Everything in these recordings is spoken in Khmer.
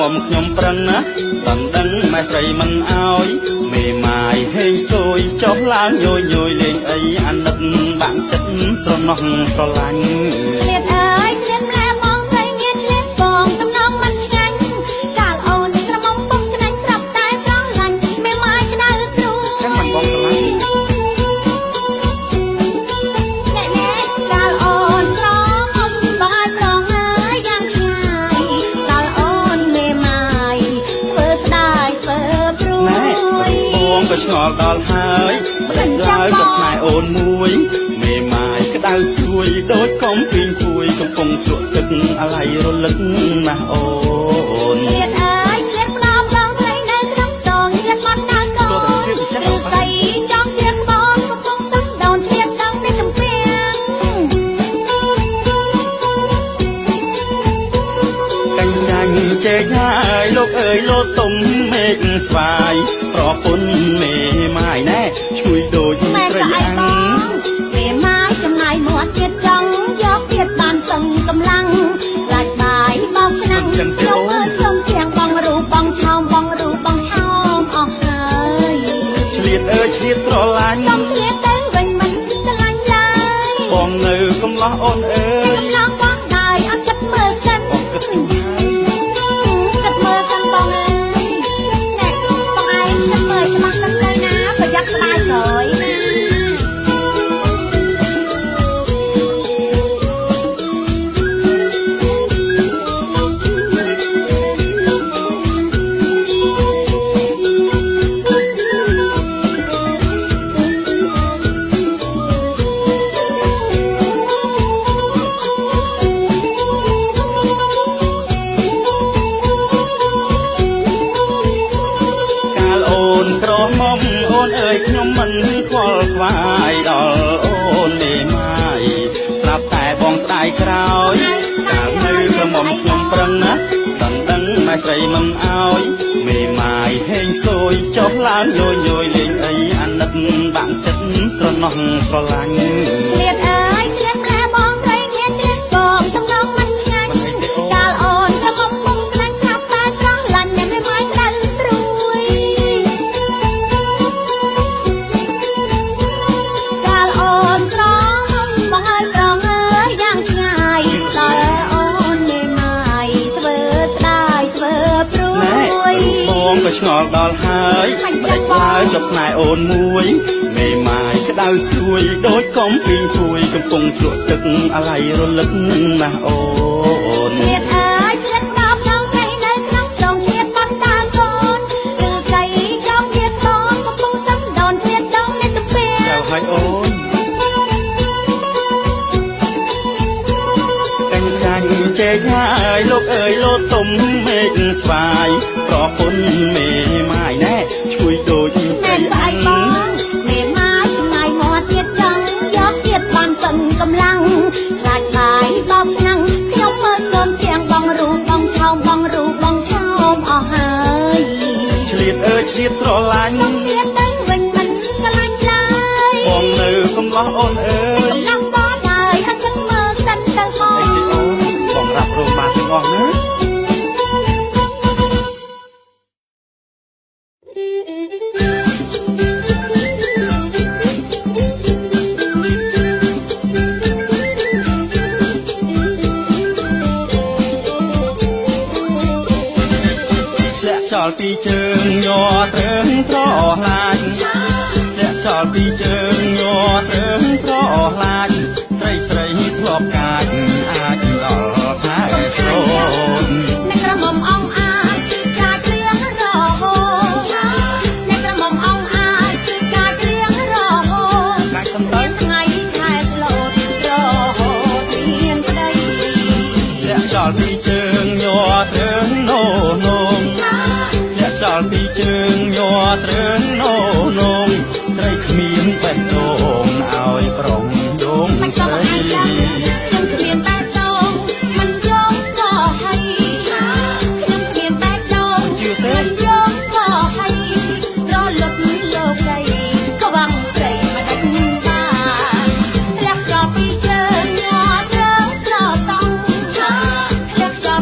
មុំខ្ញុំប្រឹងណាដឹងម៉ែស្រីមិនអោយមេម៉ាយហេងសួយចុះឡើងញយលេងអីអាណិតបាក់ចិត្តស្រណោះស្រឡាញ់ឆ្លៀតអើយឆ្លៀតម្លែបងព្រៃមានឆ្លៀតបងតំណងមិនឆ្ងាញ់កាលអូនក្រមុំពុកក្តាញ់ស្រាប់តែស្រឡាញ់មេម៉ាយក្តៅស្រួលចាំមិនបងស្រឡាញ់កាលអូនក្រមុំបងឲ្យប្រងហើយយ៉ាងឆ្ងាយកាលអូនមេម៉ាយធ្វើស្ដាយធ្វើព្រួយបងក៏ឆ្ងល់ដល់ហើយមិនដឹងឡើយក៏ស្នេហ៍អូនមួយមេម៉ាយក្តៅស្រួយដូចកំពីងគួយកំពុងជក់ទឹកអាឡ័យរលឹកណាស់អូនឆ្លៀតអើយឆ្លៀតផ្ដោមបងព្រៃនៅក្នុងសងឆ្លៀតបាត់ដើមកូនឬស្អីចង់ជាបងកំពុងសឹកដូនឆ្លៀតដល់ពីកំពាំងកញ្ញាញ់ជែកហើយលោកអើយលោតទុំមេឃស្វាយប្រពន្ធមេម៉ាយណែជួយដូចត្រីអាំងមេម៉ាយចំណាយមាត់ទៀតចង់យកទៀតបានសឹងកម្លាំងខ្លាចបាយបោកឆ្នាំងលោកអើយសុំធៀងបងរូបបងឆោមបងរូបបងឆោមអស់ហើយឆ្លៀតអើយឆ្លៀតស្រឡាញ់សុំឆ្លៀតទៅវិញមិនស្រឡាញ់ឡើយបងនៅកំឡោះអូនអើយកំឡោះបងដែរអត់ចិត្តមើលសិនបងគិតយូរហើយចិត្តមើលសិនបងអើយណែបងឯងចិត្តមើលច្បាស់សិនទៅណាប្រយ័ត្នស្ដាយក្រោយណាខ្ញុំមិនខ្វល់ខ្វាយដល់អូនមេម៉ាយស្រាប់តែបងស្ដាយក្រោយកាលនៅក្រមុំខ្ញុំប្រឹងណាដឹងម៉ែស្រីមិនអោយមេម៉ាយហេងសួយចុះឡើងញយលេងអីអាណិតបាក់ចិត្តស្រណោះស្រឡាញ់ឆ្លៀតអើយឆ្លៀតម្លែបងព្រៃមានឆ្លៀតបងតំណងមិនឆ្ងាញ់កាលអូនក្រមុំពុំខ្លាញ់ស្រាប់តែស្រឡាញ់មេម៉ាយក្តៅស្រួយកាលអូនក្រមុំបងឲ្យប្រងអើយយ៉ាងឆ្ងាយដល់អូនមេម៉ាយធ្វើស្ដាយធ្វើព្រួយបងក៏ឆ្ងល់ដល់ហើយមិនដេចឡើយចប់ស្នេហ៍អូនមួយមេម៉ាយក្តៅស្រួយដូចកំពីងគួយកំពុងជក់ទឹកអាឡ័យរលឹកណាស់អូនឆ្លៀតអើយឆ្លៀតដល់បងព្រៃនៅក្នុងស្រងឆ្លៀតបាត់ដើមកូនឬស្អីចង់ទៀតបងកំពុងសឹកដូនឆ្លៀតដងនេះទៅពេលចៅហើយអូនកញ្ញាញ់ជែកហើយលោកអើយលោតទុំមេឃស្វាយប្រពន្ធមេម៉ាយណែជួយដូចត្រីអាំងមេម៉ាយចំណាយមាត់ទៀតចង់យកទៀតបានសឹងកម្លាំងខ្លាចបាយបោកឆ្នាំងខ្ញុំមើលស្គមធៀងបងរូបបងឆោមបងរូបបងឆោមអស់ហើយឆ្លៀតអើយឆ្លៀតស្រឡាញ់បងឆ្លៀតទៅវិញមិនស្រឡាញ់ឡើយបងនៅកំឡោះអូនអើយកំឡោះបងដែរអត់ចិត្តមើលសិនទៅបងបងរាប់រងបានទាំងអស់ណាចោលពីជើងញ័រត្រឹងត្រឡាញ់ធ្លាក់ចោលពីជើងញ័រត្រឹងត្រឡាញ់ស្រីធ្លាប់កាចអាចដល់ខែស្រោនអ្នកក្រមុំអងអាចកាចព្រៀងរហូតអ្នកក្រមុំអងអាចកាចព្រៀងរហូតកាចសំដៅថ្ងៃខែស្លូតរហូតមានក្តីធ្លាក់ចោលពីជើងញ័រត្រឹងនោចោលពីជើងញ័រត្រឹងនោងស្រីគ្មានបេះដូងឲ្យប្រុងយងស្រីខ្ញុំគ្មានបេះដូងមិនយងក៏ហើយខ្ញុំគ្មានបេះដូងមិនយងក៏ហើយរលត់លោកដីក៏វងស្រីមកដាច់បានធ្លាក់ចោលពីជើងញ័រត្រឹងត្រសងធ្លាក់ចោល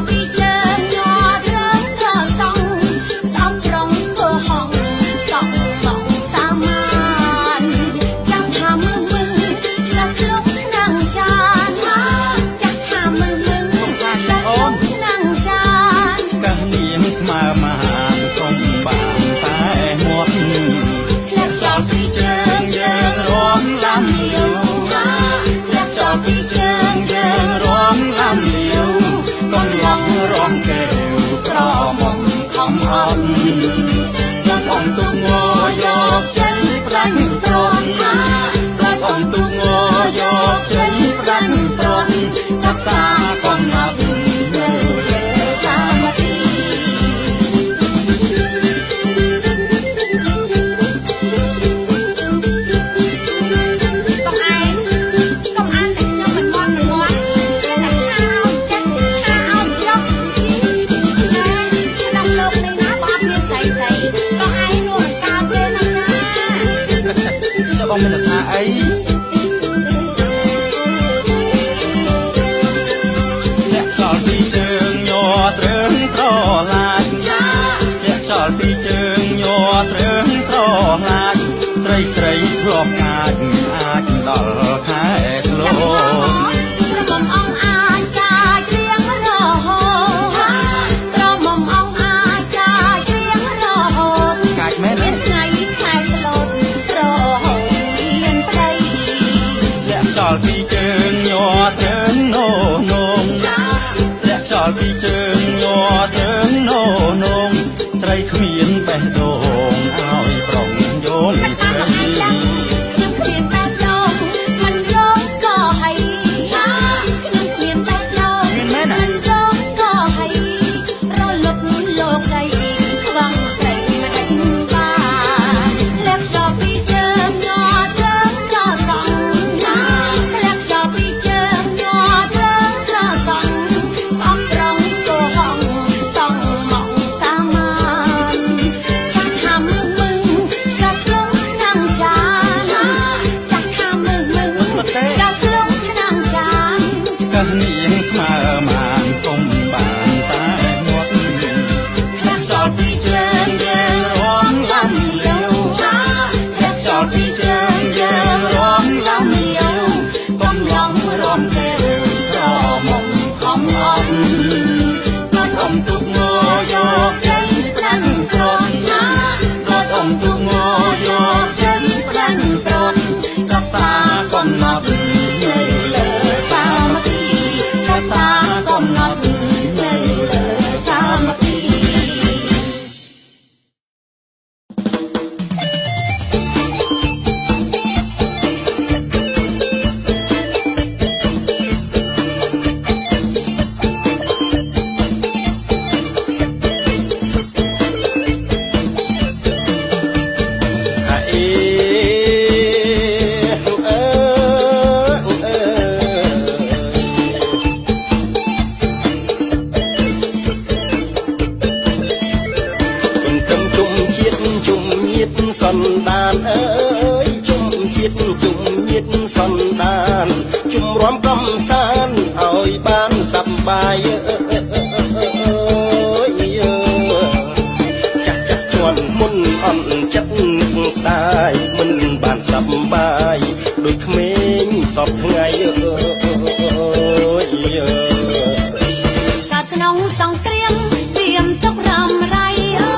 ជើងញ័រទៅណូនងស្រីគ្មានបេះដូងឲ្យប្រុងយោងស្រី ខ្ញុំគ្មានបែបដូងមិនយំក៏ហើយខ្ញុំគ្មានបែបដូងមិនយំក៏ហើយរលត់លោកใจខ្វងស្រីមិនដេញបានលាក់ចោលពីជើងញ័រទៅចោលសងលាក់ចោលពីជើងញ័រទៅចោលសងសំត្រង់កោហងតង់មកសាមានចាស់ថាមឹងស្ដាប់ក្នុងឆ្នាំងចានចាស់ថាមឹងស្ដាប់ក្នុងឆ្នាំងចាន កាសនាងស្មើបានពុំបានតែមាត់ លាក់ចោលពីជើងយើងរំលំលាវលាក់ចោលពីជើងយើងរំលំលាវកំឡងរំទេរមុំខំអត់គាត់អមទុកងយកចេញផ្ដាំក្រត់គាត់អមទុកងយកចេញផ្ដាំក្រត់កតាកំណត់នៅលើសាមគ្គីកតាកំណត់នៅលើសាមគ្គី សន្តានអើយជុំជាតិជុំញាតសន្តានជុំរំកំសាន្តឲ្យបានសប្បាយចាស់ចាស់ជន់មុនអន់ចិត្តស្ដាយមិនបានសប្បាយដូចក្មេងសពថ្ងៃកើតក្នុងសង្គ្រាមត្រៀមទុករំไรអើ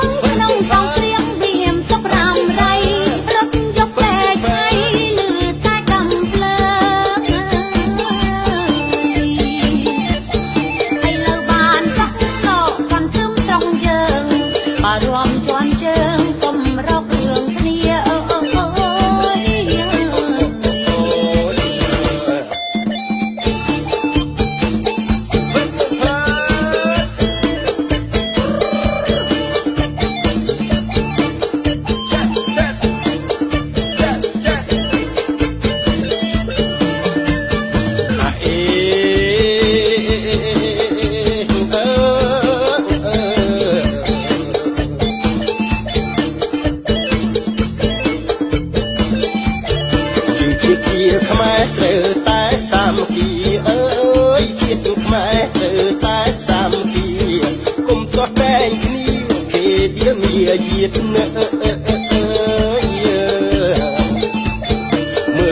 យក្នុងសង្គ្រាមត្រៀមទុករំไรរត់យកតែថ្ងៃលឺតែកំភ្លើងឥឡូវបានសក់សក់កាន់ទឹមត្រង់យើងបើរួមជន់ជើងកុំរករឿងគ្នាអើយ ខ្មែរត្រូវតែសាមគ្គីអើយជាតិខ្មែរត្រូវតែសាមគ្គីគុំទាស់តែងគ្នាគេឌៀមាយាទមើ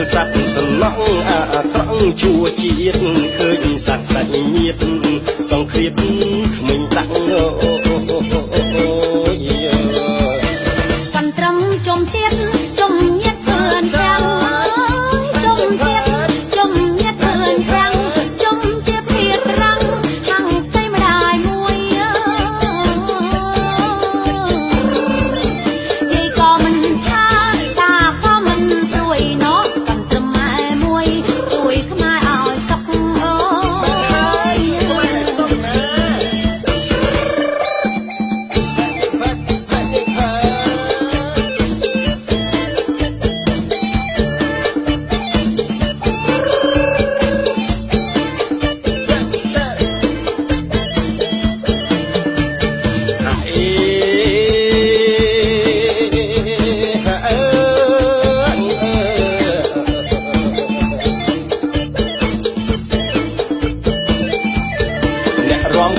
លសัตว์សំណងអាត្រង់ជួជាតិឃើញសัตว์សាច់ញាតសង្គ្រាមក្មេងតាក់កាន់ត្រឹមជុំជាតិជុំញាតជឿនចាំ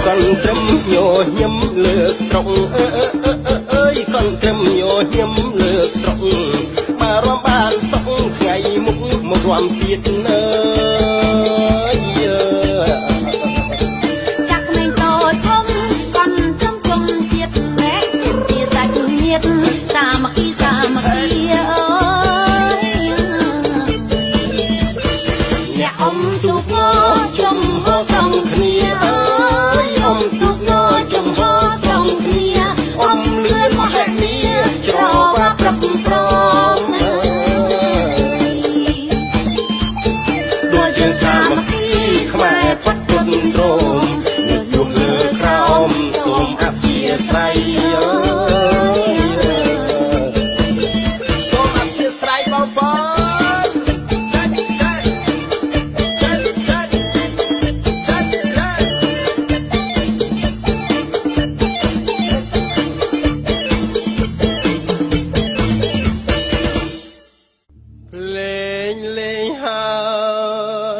កូនត្រឹមញញឹមលើកស្រុកអើយកូនត្រឹមញញឹមលើកស្រុកមករំបានសុខថ្ងៃមុខមករំទៀតអើយចាក់ក្មេងតូចធំកូនត្រឹមជុំជាតិម៉ែជាសាច់ញាតិសាមគ្គីសាមគ្គីអើយអ្នកអ៊ំទូកជុំហោសងគ្នាអើយ ទុកងចំហស្រង់គ្នាអមលឿនមហិមាច្រវាប្រឹកប្រងដូចជាសាមគ្គីខ្មែរផុតទុកទ្រមយុះលើក្រោមសូមអធិស្ឋានសូមអធិស្ឋានបងប្អូនលេងហើ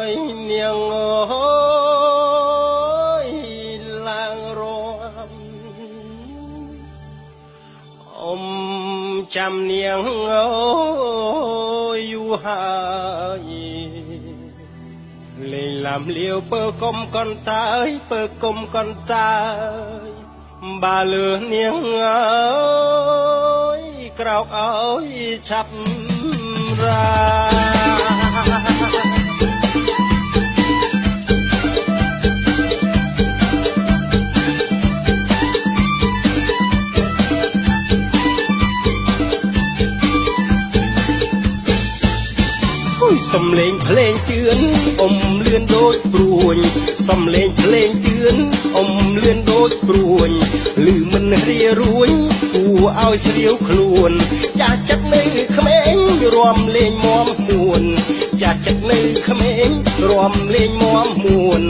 យនាងអើយឡើងរំអ៊ំចាំនាងអើយយូរហើយលេងឡាំលាវពើកុំកន្តើយពើកុំកន្តើយបាលើនាងអើយក្រោកអើយឆាប់រា សំលេងភ្លេងជឿនអ៊ំលឿនដូចព្រួញសំលេងភ្លេងជឿនអ៊ំលឿនដូចព្រួញឮមិនរារួញគួរឲ្យស្រាវខ្លួនចាស់ចិត្តនៅក្មេងរំលេងមមមួនចាស់ចិត្តនៅក្មេងរំលេងមមមួន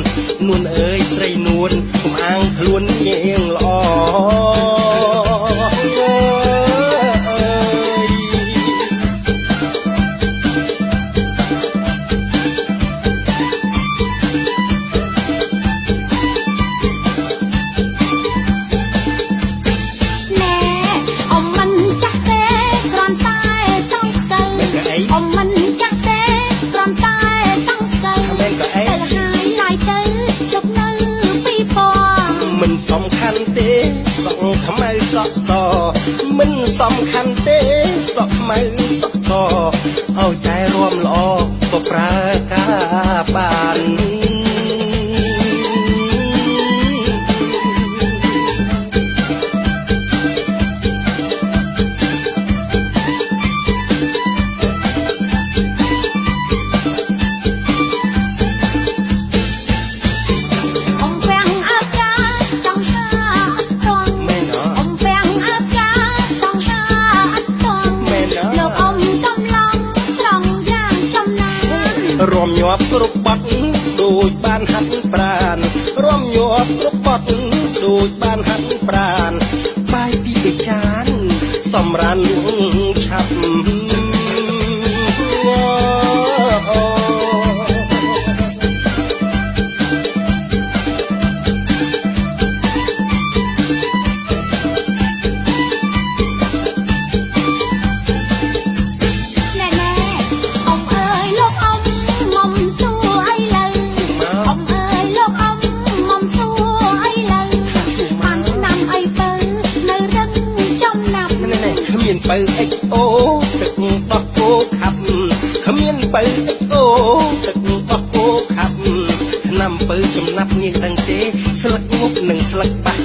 នួនអើយស្រីនួនកុំអាងខ្លួនញៀងល្អ មិនសំខាន់ទេសក់ខ្មៅសក់សមិនសំខាន់ទេសក់ខ្មៅសក់សឲ្យតែរំល្អក៏ប្រើការបាន រំញាប់គ្រប់បាត់ដូចបានហាត់ប្រានរំញាប់គ្រប់បាត់ដូចបានហាត់ប្រានបាយពីបិចានសម្រានលួងឆាប់ បើអិចអូទឹកបោះគោខាប់គ្មានបើអិចអូទឹកបោះគោខាប់ឆ្នាំបើចំណាប់ងាយដឹងទេស្លឹកងប់និងស្លឹកបាក់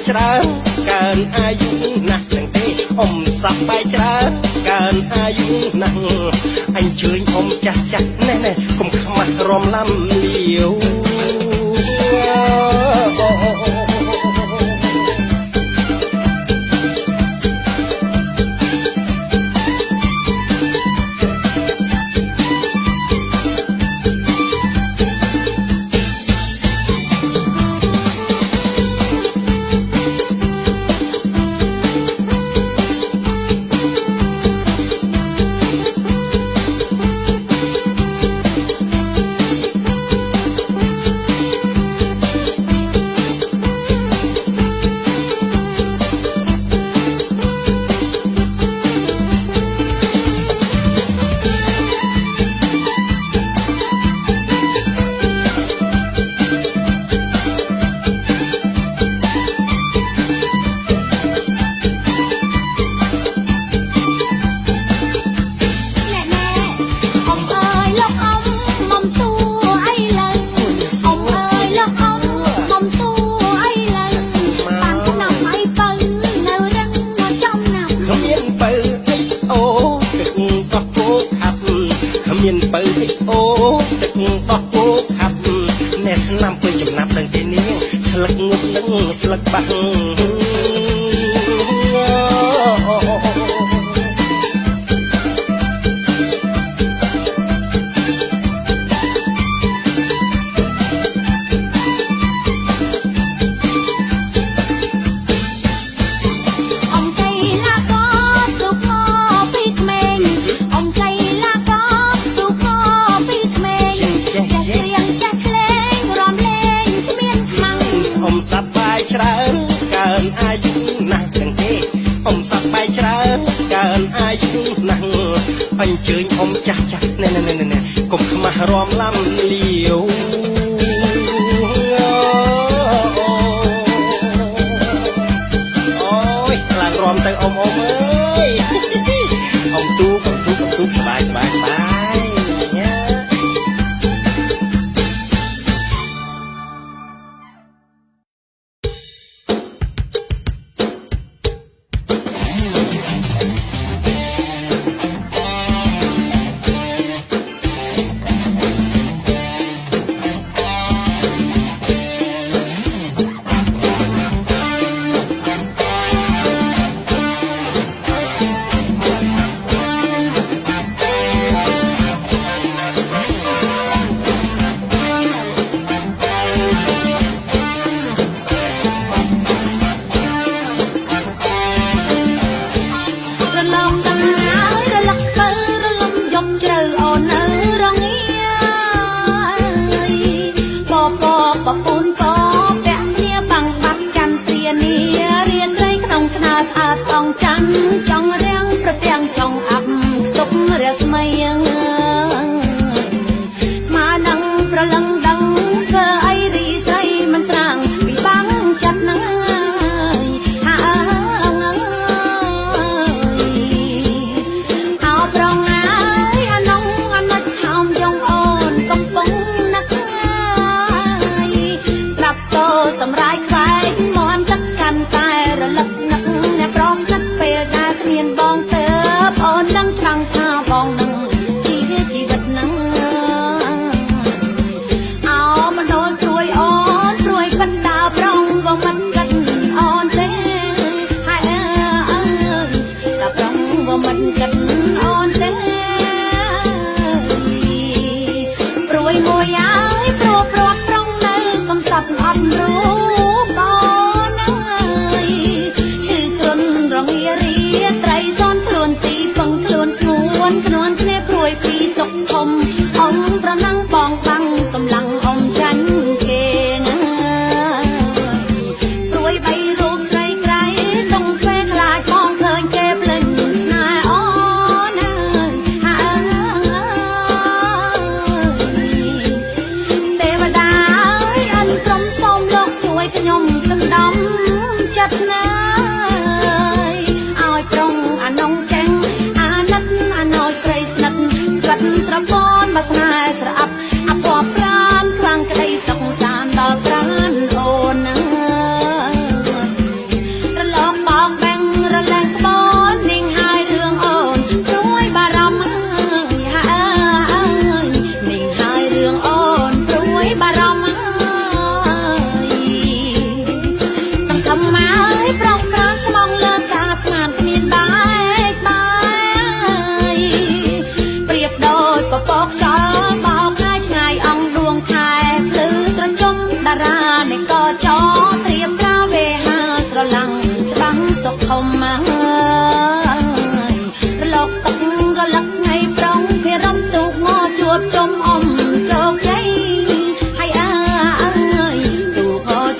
ច្រើនកើនអាយុណាស់ទាំងទេអ៊ំសាប់បាយច្រើនកើនអាយុណាស់អញ្ជើញអ៊ំចាស់ចាស់ណែណែកុំខ្មាស់រំលំលាវ អ បាក់សប្បាយច្រើនកើនអាយុណាស់ចឹងទេអ៊ំសប្បាយច្រើនកើនអាយុណាស់អញ្ជើញអ៊ំចាស់ចាស់ណែកុំខ្មាស់រំលំលាវអូយខ្លាំងរំទៅអ៊ំអើយអ៊ំទូសบาย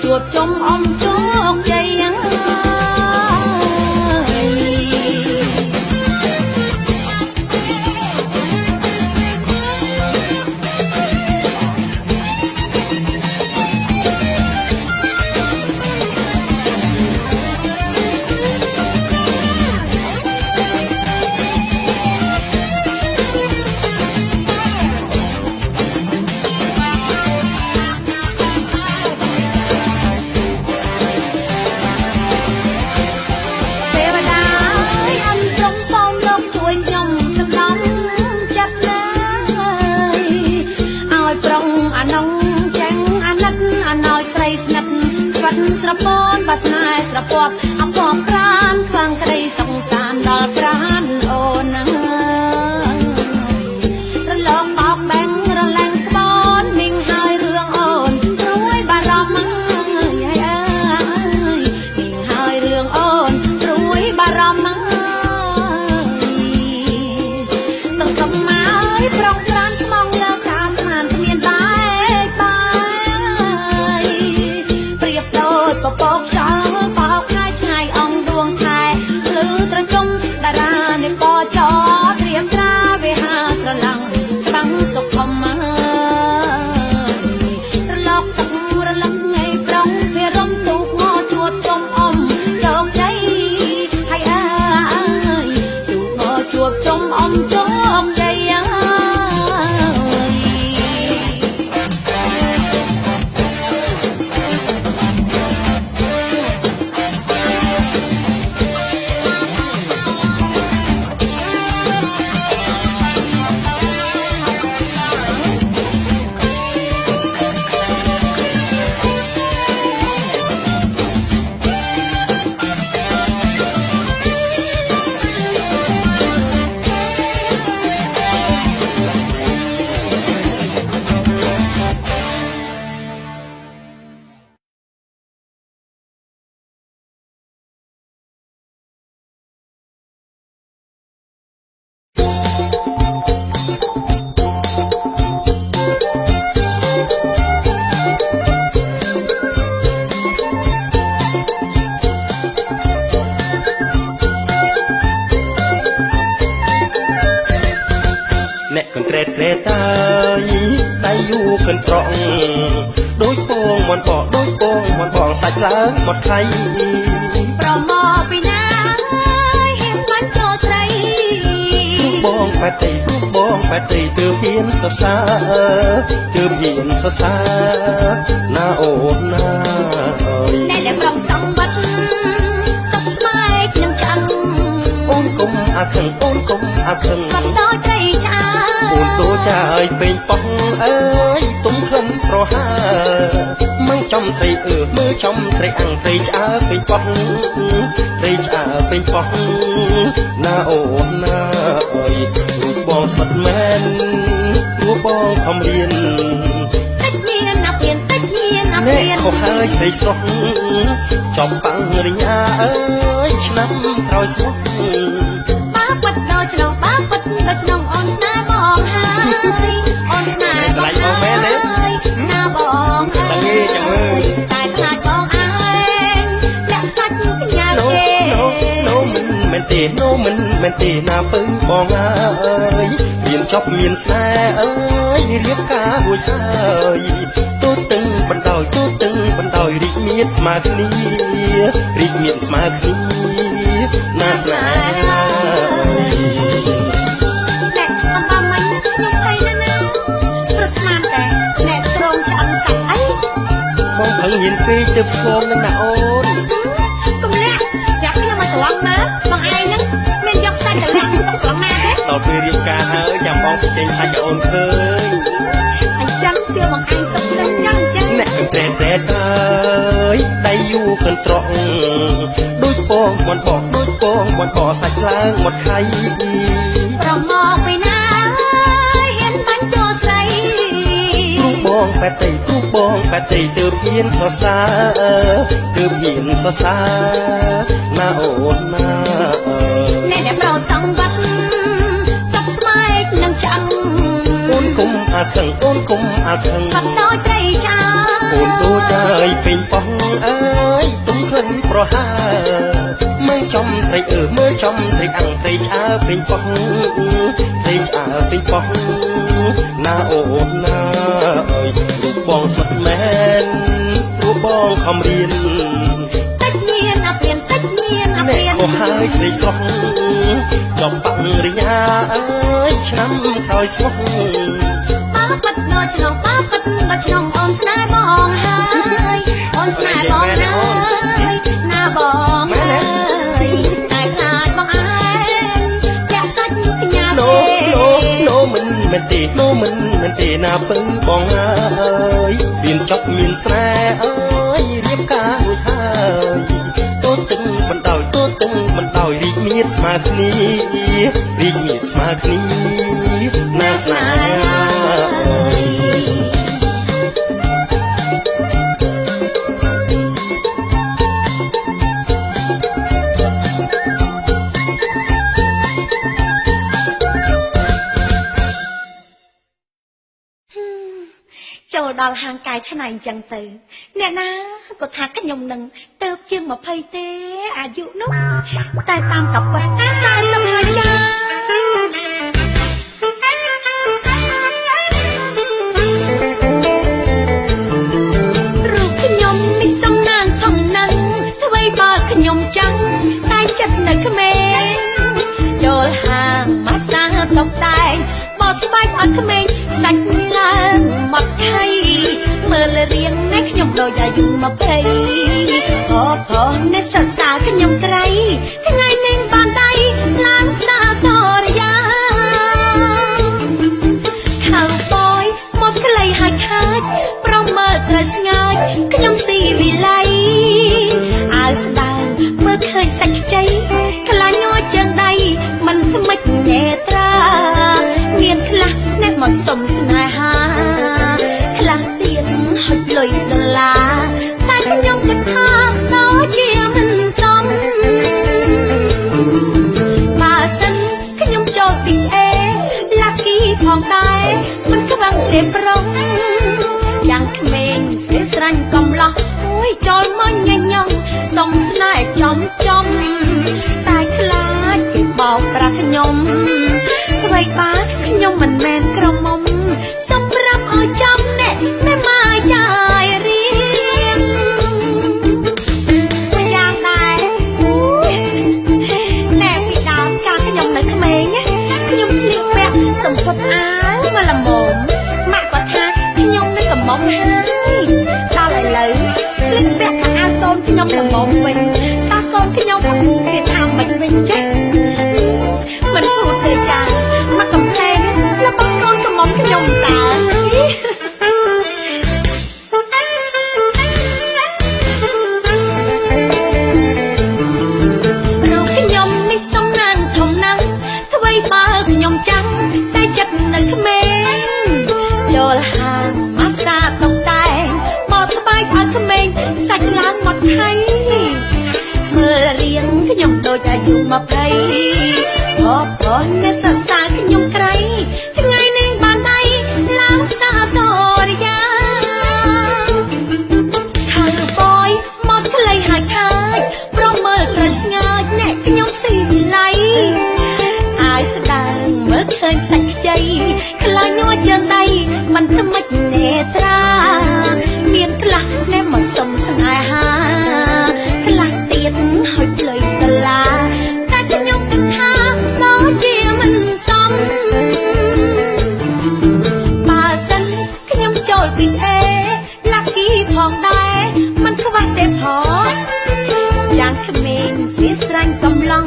ជួបជុំអមជោគជ័យ ស្នេហ៍ស្រពាប់អបអបប្រានខ្លាំងក្តីសង្សារដល់ប្រានអូនណារលកបោកបែងរលែងក្បូននិងហើយរឿងអូនព្រួយបារម្ភហើយនិងហើយរឿងអូនព្រួយបារម្ភសង្ឃឹមមកប្រងប្រានស្មងលើការស្មានគ្មានបែកបាយប្រៀបដូចពពកខ្យល់បោកខាយឆ្ងាយអងដួងខែភ្លឺត្រចុងតារានៃកចោត្រៀមត្រាវិហារស្រឡំច្បាំងសុខមរលកទឹករលឹកថ្ងៃប្រងវារំទូកងជួបជុំអមជោគជ័យហើយអើយទូកងជួបជុំអមជោគជ័យអ្នកកន្ត្រេតក្រេតាយដៃយូរកិនត្រង់ដូចពងមន់បកដូចពងមន់បងសាច់ឡើងមកថៃប្រមកពីណាហៀមមិនចូលស្រីបងបែតទីបងបែតទីទើបហ៊ានសរសើរទើបហ៊ានសរសើរណាអូនណាអើយអ្នកដែលប្រំសងបាត់សុខស្បែកនឹងចាំងអូនគុំអាខឹងអូនគុំអាខឹងស្បដោយត្រីឆ្អើអូនតូចចាយពេញប៉ោះអើយទុំក្លិនប្រហើមិនចំត្រីមើលចំត្រីអាំងត្រីឆ្អើពេញប៉ោះត្រីឆ្អើពេញប៉ោះណាអូនណាអើយរូបបងស្វិតមែនរូបបងខំរៀនតិចញៀនណាព្រៀនតិចញៀនណាព្រៀនខុសហើយស្រីស្រស់ចំបាំងរិញ្ញាអើយឆ្នាំក្រោយស្មោះបាប៉ិតដល់ឆ្លងបាប៉ិតដល់ឆ្លងអូនស្នេហ៍បងហើយអូនស្នេហ៍ស្លាញ់បងមែនទេណាបងហើយតែខ្លាចបងឯងលាក់សាច់កញ្ញាគេមិនមែនទេមិនមែនទេណាពើបងអើយរៀនចប់មានស្នេហ៍អើយរៀបការរួចហើយទូតឹងបណ្ដោយទូតឹងបណ្ដោយរីកមានស្មើគ្នារីកមានស្មើគ្នាណាស្នេហ៍អ្នកអំបំមិញខ្ញុំភ័យណាស់ណាប្រស្មានតែអ្នកត្រង់ឆ្អឹងសាច់អីបងភឹងមានពេកទៅស្គមនឹងណាអូនកុំលាក់យ៉ាប់ខ្ញុំមកត្រង់ណាបងឯងហ្នឹងមានយកសាច់ទៅលាក់ទៅត្រង់ណាទេដល់ពេលរៀបការហើយចាំបងទៅចេញសាច់ឲ្យអូនឃើញអញ្ចឹងជឿបងឯងទុកសិនចឹងអ្នកកន្ត្រេតអើយដៃយូរកិនត្រង់ដូចពងមន់បកដូចពងមន់បកសាច់ឡើងមកខៃប្រមកពីណាហ៊ានបាញ់ចូលស្រីគ្រូបងបែតទីគ្រូបងបែតទីទើបហ៊ានសរសើរទើបហ៊ានសរសើរណាអូនណាអ្នកដែលប្រសងបាត់សុខស្បែកនឹងចាំងអូនគុំអាខឹងអូនគុំអាខឹងស្បដោយត្រីឆ្អើអូនទូចហើយពេញប៉ោះអើយទុំក្លិនប្រហើមើលចំត្រីមើលចំត្រីអាំងត្រីឆ្អើពេញប៉ោះត្រីឆ្អើពេញប៉ោះណាអូនណាអើយរូបបងស្វិតមែនរូបបងខំរៀនតិចញៀនអាព្រៀនតិចញៀនអាព្រៀនខុសហើយស្រីស្រស់ចំបាំងរិញ្ញាអើយឆ្នាំក្រោយស្មោះបាប៉ិតដល់ឆ្លងបាប៉ិតដល់ឆ្លងអូនស្នេហ៍បងហើយអូនស្នេហ៍បងហើយណាបងហើយតែខ្លាចបងឯងលាក់សាច់កញ្ញាគេមិនមែនទេមិនមែនទេណាពឹងបងអើយរៀនចប់មានស្នេហ៍អើយរៀបការរួចហើយ ស្មើគ្នារីកមៀតស្មើគ្នាណាស្នេហាចូលដល់ហាងកាយឆ្នៃអញ្ចឹងទៅអ្នកណាក៏ថាខ្ញុំនឹងទៅជាង20ទេអាយុនោះតែតាមកពិត40ហើយចារូបខ្ញុំនេះសំណាងធំណាស់អ្វីបើខ្ញុំចាំតែចិត្តនៅក្មេងចូលហាងម៉ាស្សាតុបតែងបោះស្បែកឲ្យក្មេងសាច់ឡើងមកថៃមើលរៀងណែខ្ញុំដូចអាយុ20ផនេះសរសើរខ្ញុំក្រៃថ្ងៃនេះបានដៃឡើងផ្សារសរយាខៅបយមកក្លីហើយខាច់ប្រមើលត្រូវស្ងើចខ្ញុំស៊ីវិល័យអើស្ដើងមើលឃើញសាច់ខ្ចីខ្លាញ់ញ័រជើងដៃមិនថ្មិចញែត្រាមានខ្លះអ្នកមកសុំស្នេហាខ្លះទៀតហុចលុយដុល្លារតែខ្ញុំគិតថាដូចជាមិនសមបើសិនខ្ញុំចូលពីអេឡាគីផងដែរមិនខ្វឹងទេប្រុងយ៉ាងក្មេងស្រីស្រាញ់កំឡោះអូយចូលមកញញឹមសុំស្នេហ៍ចំតែខ្លាចគេបោកប្រាស់ខ្ញុំអ្វីបើខ្ញុំមិនមែនក្រមុំសម្រាប់ឲ្យចំអ្នកមិនមកចាយរៀងយ៉ាងដែរណែពីដើមកាលខ្ញុំនៅក្មេងខ្ញុំស្លៀកពាក់សំពត់អាវមកល្មមម៉ាក់គាត់ថាខ្ញុំនឹងកំមុំហើយដល់ឥឡូវស្លៀកពាក់ខោអាវកូនខ្ញុំល្មមវិញតើកូនខ្ញុំគេថាមិនវិញចេះមិនพูดទេចាមកកំប្លែងរបស់កូនកំមុំខ្ញុំតើរូបខ្ញុំនេះសំណាងធំណាស់អ្វីបើខ្ញុំចាំតែចិត្តនៅក្មេងចូលហាងម៉ាស្សាតុបតែងបោះស្បែកឲ្យក្មេងសាច់ឡើងមកថៃមើលរៀងខ្ញុំដូចអាយុ20នេះសរសើរខ្ញុំក្រៃថ្ងៃនេះបានដៃឡើងផ្សារសរយាខៅបយមកក្លីហើយខាច់ប្រមើលត្រូវស្ងើចអ្នកខ្ញុំស៊ីវិល័យអាយស្ដើងមើលឃើញសាច់ខ្ចីខ្លាញ់ញ័រជើងដៃមិនថ្មិចញែត្រាមានខ្លះអ្នកមកសុំស្នេហាខ្លះទៀតហុចលុយដុល្លារតែខ្ញុំគិតថាដូចជាមិនសមបើសិនខ្ញុំចូលពីអេឡាគីផងដែរមិនខ្វះទេផងយ៉ាងក្មេងស្រីស្រាញ់កំឡុង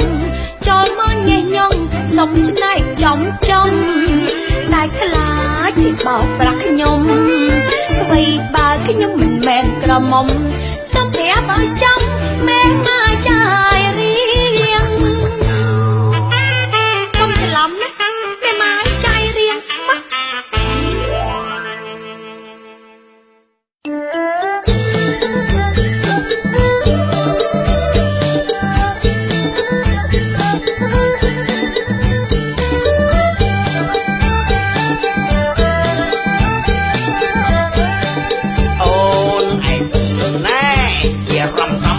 ចូលមកញេះញងសុំស្នេហ៍ចំតែខ្លាចគេបោកប្រាស់ខ្ញុំអ្វីបើខ្ញុំមិនមែនក្រមុំសូមប្រាប់ឲ្យចំមែនមកចាយរៀងកុំច្រឡំណាមែនមកចាយរៀងស្មោះអូនឯងណែជារំសំ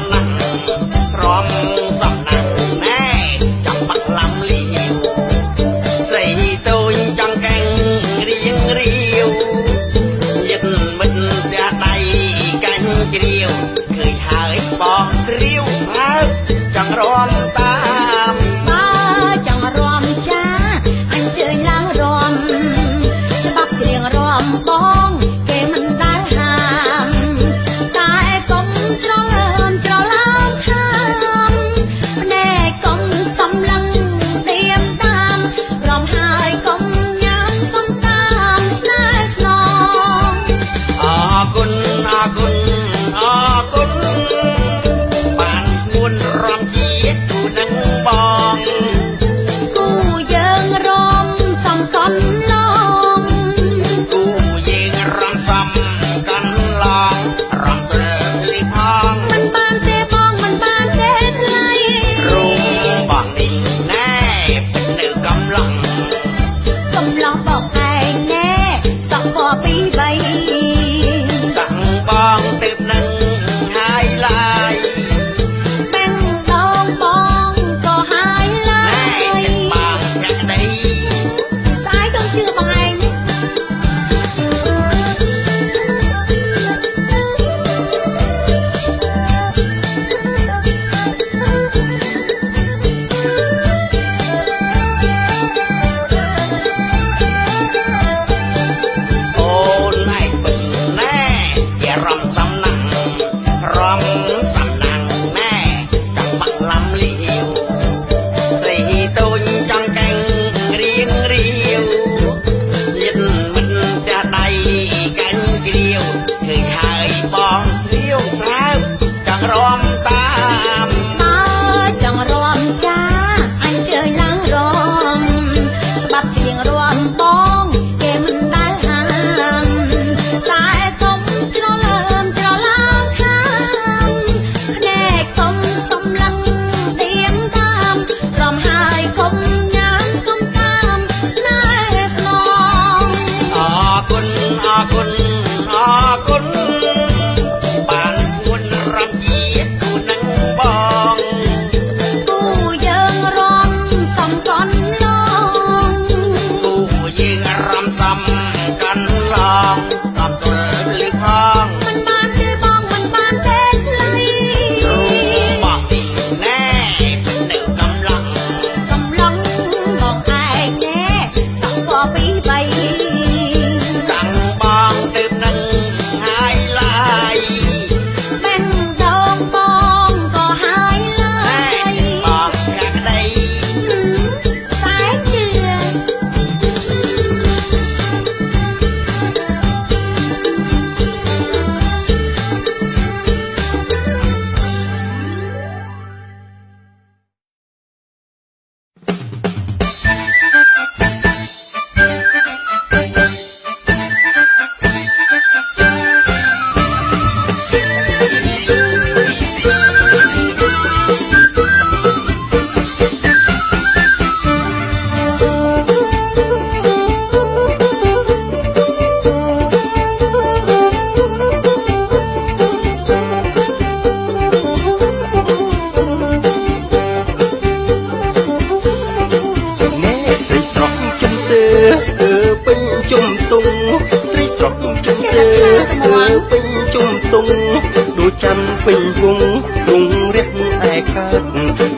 ពេញវងទ្រង់រះឯកើត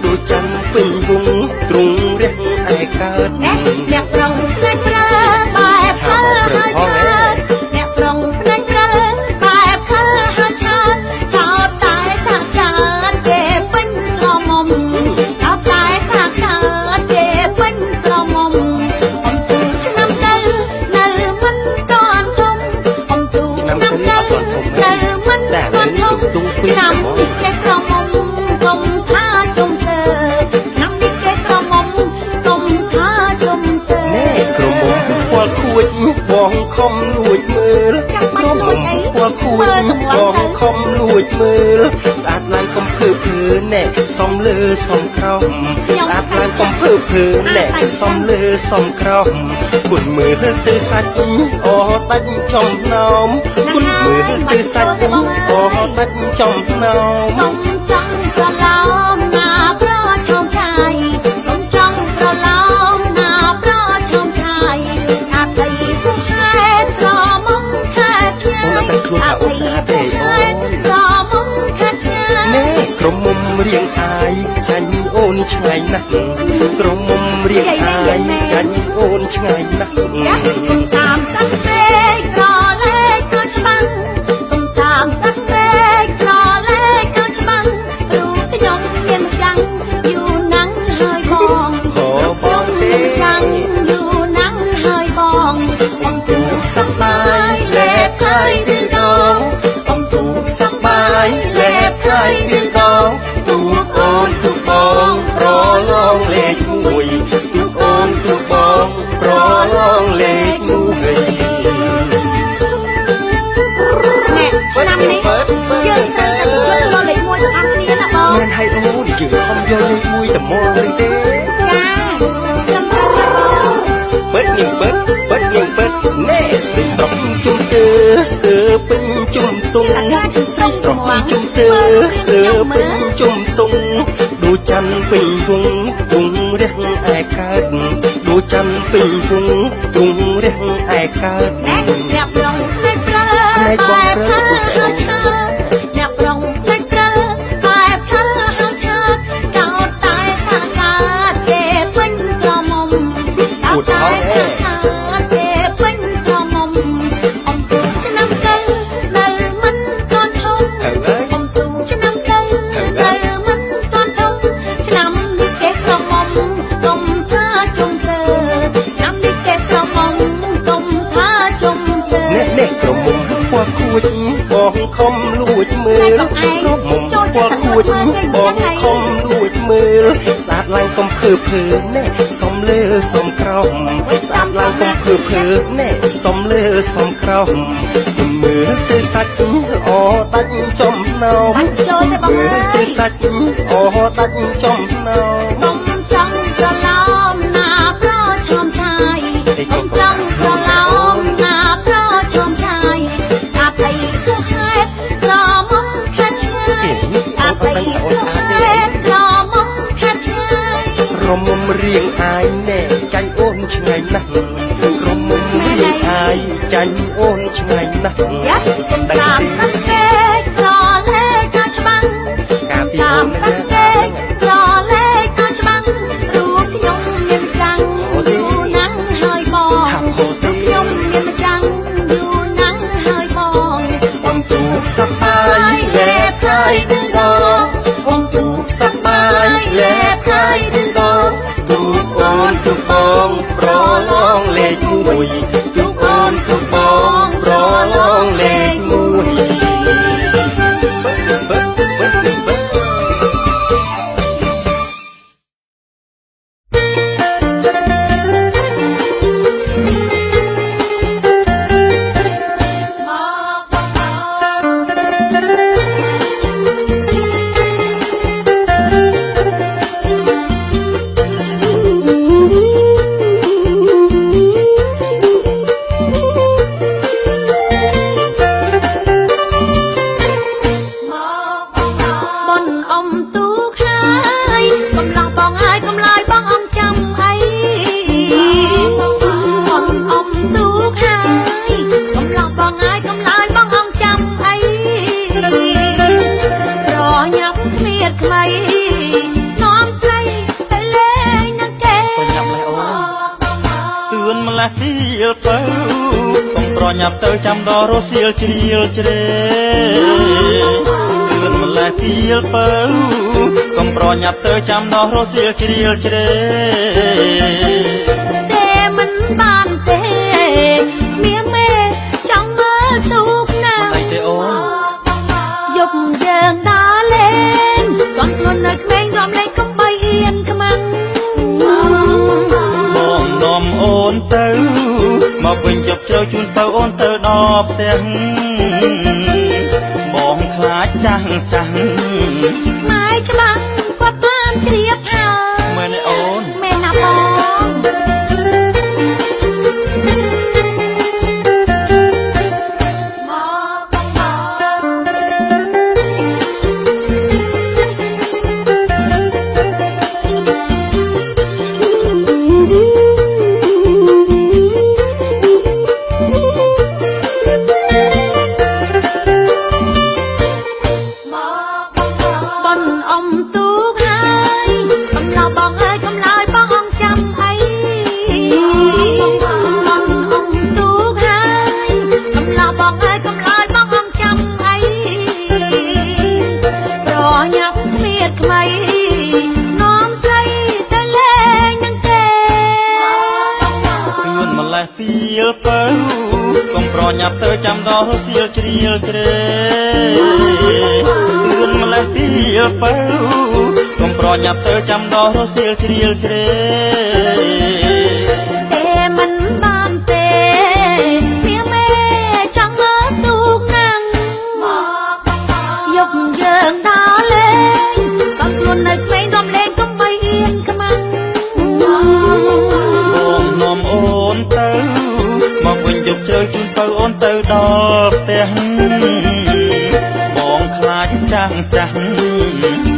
ដូចច័ន្ទពេញវងទ្រង់រះឯកើត អ្នកប្រុងភ្នែកប្រើបែបខើហើយឆើតអ្នកប្រុងភ្នែកប្រើបែបខើហើយឆើតតើតែថាកើតគេពេញក្រមុំតើតែថាកើតគេពេញក្រមុំអំទូឆ្នាំទៅនៅមិនតាន់ធំអំទូឆ្នាំទៅនៅមិនតាន់ធំឆ្នាំនេះគេក្រមុំកុំថាជុំទៅឆ្នាំនេះគេក្រមុំកុំថាជុំទៅ ក្រមុំពាល់ខួចបងខំលួចមើលក្រមុំពាល់ខួចបងខំលួចមើលស្អាតឡើងកំភើភើណែសំលើសំក្រោមស្អាតឡើងកំភើភើណែសំលើសំក្រោមគុណមើលទៅសាច់អដាច់ចំណោមគុណមើលទៅសាច់អដាច់ចំណោម កុំចង់ប្រឡំណាប្រឆោមឆាយកុំចង់ប្រឡំណាប្រឆោមឆាយអាដីពុះហេតុក្រមុំខាឆ្ងាយអាដីពុះហេតុក្រមុំខាឆ្ងាយ ណែក្រមុំរៀងអាយចាញ់អូនឆ្ងាយណាស់ក្រមុំរៀងអាយចាញ់អូនឆ្ងាយណាស់ ចាក់កុំតាមសាច់ពេកក្រលេខក៏ច្បាំងកុំតាមសាច់ពេកក្រលេខក៏ច្បាំងព្រោះខ្ញុំមានម្ចាំងយូរណាស់ហើយបង ខอបងទេ ចាំងយូរណាស់ហើយបងអំទូសប្បាយលេបហើយឌឺដងអំទូសប្បាយលេបហើយឌឺដងទូអូនទូបងប្រឡងលេខ1ទូអូនទូបងប្រឡងលេខ1អ្នកឆ្នាំនេះយើងត្រូវតែយកលេខ1ទៅអានគ្នាណាបង មែនហើយអូនយើងខំយកលេខ1តែមកវិញទេ ចាចាំទៅ បិទនាងបិទបិទនាងបិទណែស្រីស្រស់ជុំទើស្ទើពេញជុំទុំស្រីស្រស់ជុំទើស្ទើពេញជុំទុំដូចច័ន្ទពេញវងទ្រង់រះឯកើតដូចច័ន្ទពេញវងទ្រង់រះឯកើត អ្នកប្រុងភ្នែកប្រើបែបខើហើយឆើតអ្នកប្រុងភ្នែកប្រើបែបខើហើយឆើតកោតតែថាកើតគេពេញក្រមុំកោតតែថាកើតគេពេញក្រមុំអំទូឆ្នាំទៅនៅមិនទាន់ធំអំទូឆ្នាំទៅនៅមិនទាន់ធំឆ្នាំនេះគេក្រមុំកុំថាជុំទៅឆ្នាំនេះគេក្រមុំកុំថាជុំទៅ នេះក្រមុំពណ៌ខួចបងខំលួចមើលក្រមុំពណ៌ខួចបងខំលួចមើលស្អាតឡើងកំភើភើណែសំលើសំក្រោមស្អាតឡើងកំភើភើណែសំលើសំក្រោមមើលទៅសាច់អដាច់ចំណោម ចូលទៅបង មើល អើ ទៅ យ សាច់អដាច់ចំណោម កុំចង់ប្រឡំណាប្រឆោមឆាយកុំចង់ប្រឡំណាប្រឆោមឆាយស្អាតអីគួរហេតុក្រមុំខាត់ឆ្ងាយស្អាតអីគួរហេតុក្រមុំខាត់ឆ្ងាយ ក្រមុំរៀងអាយណែចាញ់អូនឆ្ងាយណាស់ក្រមុំរៀងអាយចាញ់អូនឆ្ងាយណាស់ យ៉ាកុំតាមសាច់ពេកក្រលេខក៏ច្បាំង ការពី តា អូ ម ន សាច់ពេកក្រលេខក៏ច្បាំងព្រោះខ្ញុំមានម្ចាំងយូរណាស់ហើយបងខ្ញុំមានម្ចាំងយូរណាស់ហើយបង អំទូសប្បាយលេបហើយឌឺដងអំទូសប្បាយលេបហើយឌឺដងទូអូនទូបងប្រឡងលេខ1ទូអូនទូបងប្រឡង ះទីលពៅកុំប្រញាប់ទៅចាំដល់រសៀលជ្រៀលជ្រេលឿនម្លេះទីលពៅកុំប្រញាប់ទៅចាំដល់រសៀលជ្រៀលជ្រេតែមិនបានទេមៀមេចង់មើលទូកណាមិនអីទេអូនយកយើងដើរលេងស្គាល់ខ្លួននៅក្មេងរំលែងកុំបីអៀនខ្មាំងបងនាំអូនទៅមកវិញយកជ្រៅជូនទៅអូនទៅដល់ផ្ទះបងខ្លាចចាំងចាំងម៉ែច្បាស់គាត់បានជ្រាបហើយមែនទេអូនមែនណាបងពីលពៅកុំប្រញាប់ទៅចាំដល់រសៀលជ្រៀលជ្រេលឿនម្លេះពីលពៅកុំប្រញាប់ទៅចាំដល់រសៀលជ្រៀលជ្រេតែមិនបានទេនាងមេចង់មើលទូកណាំងយកយើងដើរលេងក៏ខ្លួននៅក្មេងរំលែងកុំបីអៀនខ្មាំងបងនាំអូនទៅមកវិញយកជ្រៅជូនទៅអូនទៅដល់ផ្ទះបងខ្លាចចាំងចាំង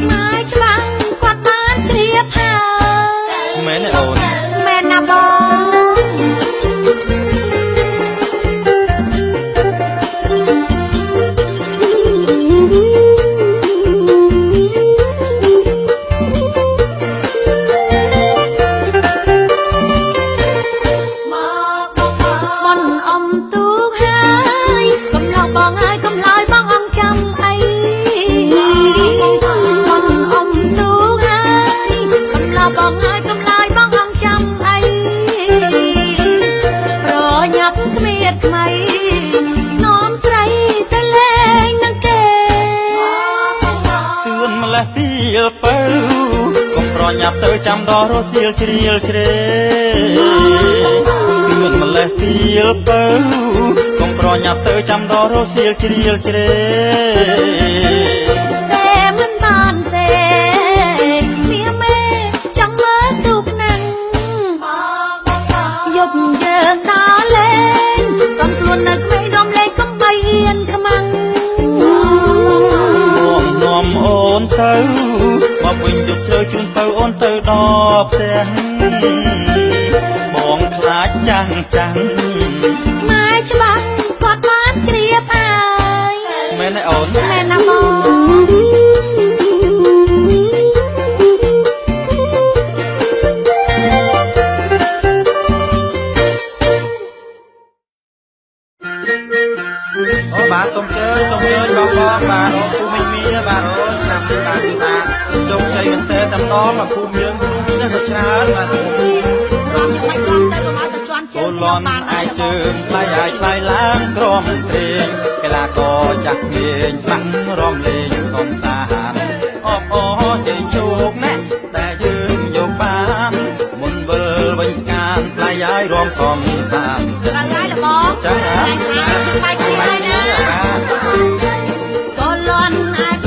ម៉ែច្បាស់គាត់បានជ្រាបហើយមែនទេអូនមែនណាបងពីលពៅកុំប្រញាប់ទៅចាំដល់រសៀលជ្រៀលជ្រេលឿនម្លេះពីលពៅកុំប្រញាប់ទៅចាំដល់រសៀលជ្រៀលជ្រេតែមិនបានទេនាងមេចង់មើលទូកណាំងយកយើងដើរលេងកុំខ្លួននៅក្មេងរំលែងកុំបីអៀនខ្មាំងបងនាំអូនទៅមកវិញយកជ្រៅជូនទៅអូនទៅដល់ផ្ទះបងខ្លាចចាំងចាំងម៉ែច្បាស់គាត់បានជ្រាបហើយមែនទេអូនមែនណាបងអូបាទសូមជើញបងបាទអូពូមីមីបាទអូឆ្នាំនេះបាទគឺថាជោគជ័យមែនតើតែម្ដងមកពូមានគ្រូមីនេះទៅច្រើនបាទរំយ៉ាងម៉េចរំទៅក៏បានទៅជន់ជើងខ្ញុំបានអាចជើងថ្លៃអាចថ្លៃឡើងក្រមព្រេងកីឡាករចាស់ក្មេងស្មាក់រំលេងកំសាន្តអបអរជ័យជោគណាស់តែយើងយកបានមុនវិលវិញកានថ្លៃហើយរំកំសាន្តត្រូវហើយល្បងចា៎ហើយបាយស្អាតហើយណាក៏លន់អាច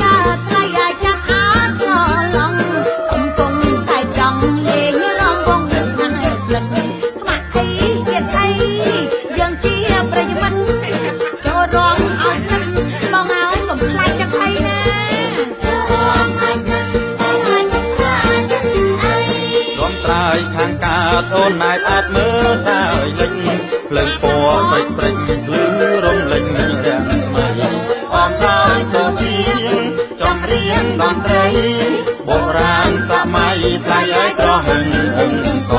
ថ្លៃអាចចាស់អាក៏ឡងកំពុងតែចង់លេងរំវងស្នេហ៍ស្លឹកខ្មាក់អីទៀតអីយើងជាប្រិយមិត្តចូលរងឲ្យស្និទ្ធបងហើយកុំខ្លាចចឹងអីណាចូលរងឲ្យស្និទ្ធហើយកុំខ្លាចចឹងអីរំត្រើយខាងកាតអូនអាចមើលតែលេចភ្លើងពណ៌ព្រិចព្រិចភ្លឺរំលេចរាំងស្មៃអមហើយសូសៀងចំរៀងតន្ត្រីបុរាណសម័យថ្លៃឲ្យក្រហឹងក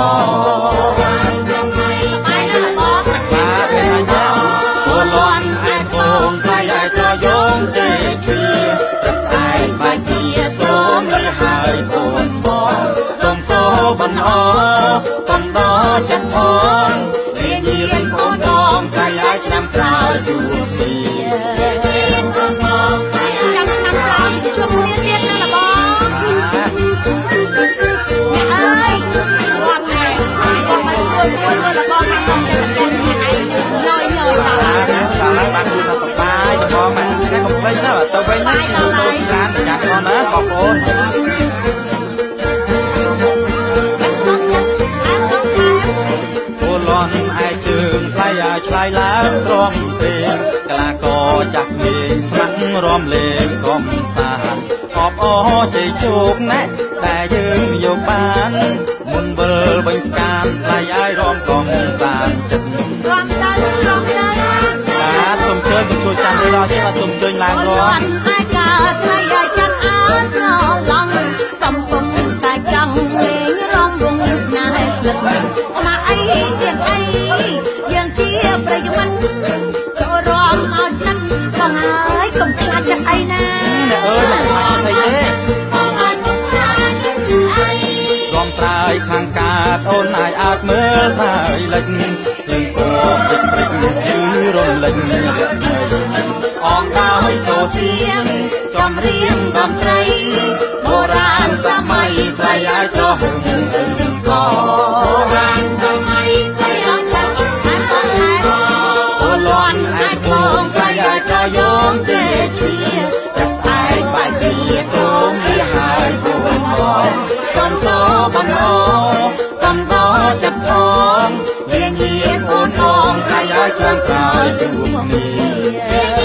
ថ្លៃឡើងទ្រាំទ្រាងកលាករចាស់មេស្មាក់រំលេងកំសាន្តអបអរជ័យជោគណាស់តែយើងយកបានមុនវិលវិញផ្កានថ្លៃឲ្យរំកំសាន្តចិត្ត រំដៅរំដៅ បាទសូមជើញមកជួយចាំនេះដល់ទេបាទសូមជើញឡើងរំ អាចកើតថ្លៃឲ្យចាត់អានត្រឡងកំពុងតែចង់លេងរំវងស្នេហ៍ស្និទ្ធមកអីទៀតអីយើងជាប្រិយមិត្តចូលរំឲ្យស្និទ្ធបងហើយកុំខ្លាចចាក់អីណា អ្នកអើយមិនខ្លាចអីទេ បងហើយកុំខ្លាចចាក់អី រំត្រើយខាងកើតអូនអាចអើតមើលហើយលិចលឹងគោទឹកព្រិចយឺរំលេចរស្មីអងដោយសូសៀងចំរៀងដំត្រីបុរាណសម័យថ្លៃឲ្យចុះកោរាណសម័យថ្លៃឲ្យចុះអូលន់អាចមកថ្លៃឲ្យចោយងទេជាទឹកស្អែកបាយពីសូមលីហើយពុំផងសូមសូបំអកំកោចាប់ផងវាងៀនអូនអងថ្លៃឲ្យឆ្លងក្រោយជួបគ្នា